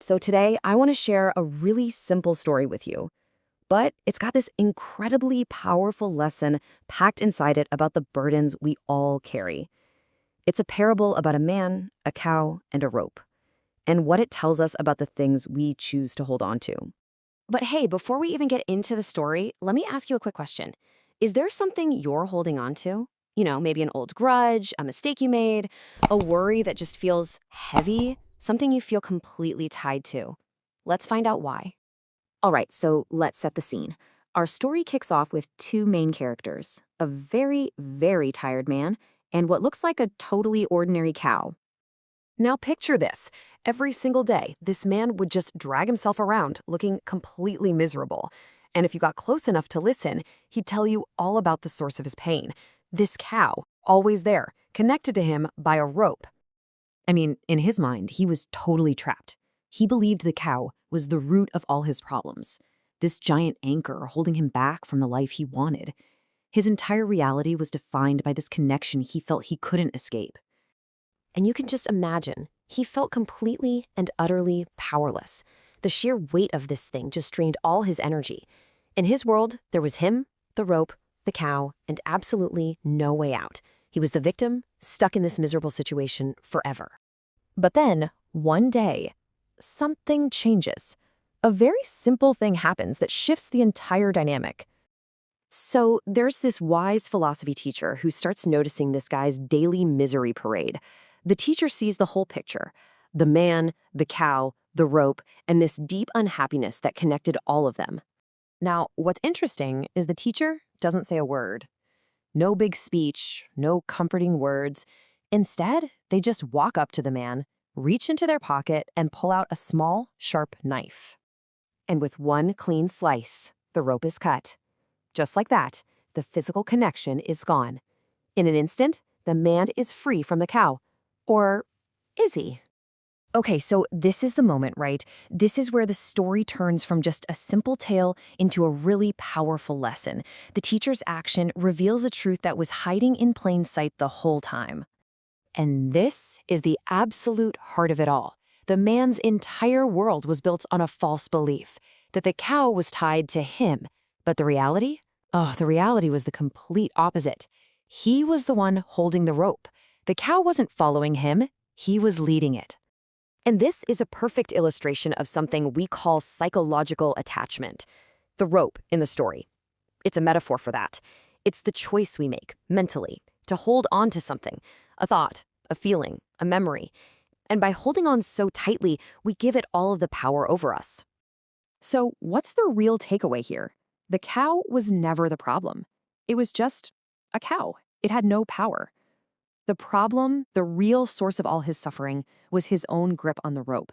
So today, I want to share a really simple story with you, but it's got this incredibly powerful lesson packed inside it about the burdens we all carry. It's a parable about a man, a cow, and a rope, and what it tells us about the things we choose to hold on to. But hey, before we even get into the story, let me ask you a quick question. Is there something you're holding on to? Maybe an old grudge, a mistake you made, a worry that just feels heavy, something you feel completely tied to. Let's find out why. All right, so let's set the scene. Our story kicks off with two main characters, a very, very tired man and what looks like a totally ordinary cow. Now picture this. Every single day, this man would just drag himself around looking completely miserable. And if you got close enough to listen, he'd tell you all about the source of his pain. This cow, always there, connected to him by a rope. I mean, in his mind, he was totally trapped. He believed the cow was the root of all his problems, this giant anchor holding him back from the life he wanted. His entire reality was defined by this connection he felt he couldn't escape. And you can just imagine, he felt completely and utterly powerless. The sheer weight of this thing just drained all his energy. In his world, there was him, the rope, the cow, and absolutely no way out. He was the victim, stuck in this miserable situation forever. But then, one day, something changes. A very simple thing happens that shifts the entire dynamic. So there's this wise philosophy teacher who starts noticing this guy's daily misery parade. The teacher sees the whole picture: the man, the cow, the rope, and this deep unhappiness that connected all of them. Now, what's interesting is the teacher doesn't say a word. No big speech, no comforting words. Instead, they just walk up to the man, reach into their pocket, and pull out a small, sharp knife. And with one clean slice, the rope is cut. Just like that, the physical connection is gone. In an instant, the man is free from the cow. Or is he? Okay, so this is the moment, right? This is where the story turns from just a simple tale into a really powerful lesson. The teacher's action reveals a truth that was hiding in plain sight the whole time. And this is the absolute heart of it all. The man's entire world was built on a false belief that the cow was tied to him. But the reality? Oh, the reality was the complete opposite. He was the one holding the rope. The cow wasn't following him, he was leading it. And this is a perfect illustration of something we call psychological attachment. The rope in the story. It's a metaphor for that. It's the choice we make, mentally, to hold on to something, a thought, a feeling, a memory. And by holding on so tightly, we give it all of the power over us. So what's the real takeaway here? The cow was never the problem. It was just a cow. It had no power. The problem, the real source of all his suffering, was his own grip on the rope.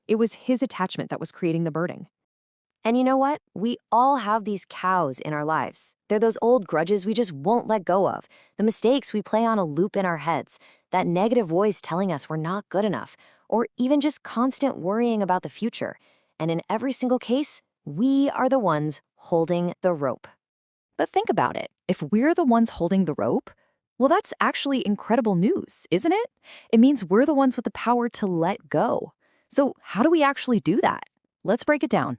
It was his attachment that was creating the burden. And you know what? We all have these cows in our lives. They're those old grudges we just won't let go of, the mistakes we play on a loop in our heads, that negative voice telling us we're not good enough, or even just constant worrying about the future. And in every single case, we are the ones holding the rope. But think about it. If we're the ones holding the rope, well, that's actually incredible news, isn't it? It means we're the ones with the power to let go. So how do we actually do that? Let's break it down.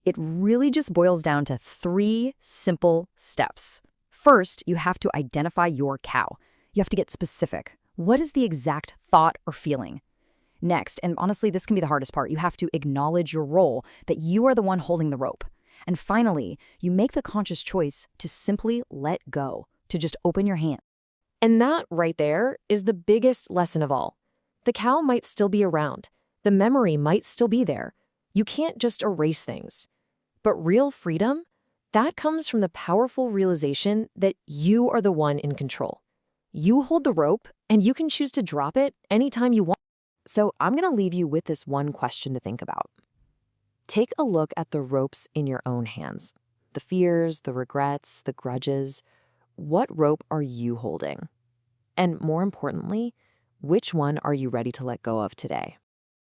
It really just boils down to 3 simple steps. First, you have to identify your cow. You have to get specific. What is the exact thought or feeling? Next, and honestly, this can be the hardest part, you have to acknowledge your role, that you are the one holding the rope. And finally, you make the conscious choice to simply let go, to just open your hand. And that right there is the biggest lesson of all. The cow might still be around. The memory might still be there. You can't just erase things. But real freedom, that comes from the powerful realization that you are the one in control. You hold the rope, and you can choose to drop it anytime you want. So I'm going to leave you with this one question to think about. Take a look at the ropes in your own hands. The fears, the regrets, the grudges. What rope are you holding? And more importantly, which one are you ready to let go of today?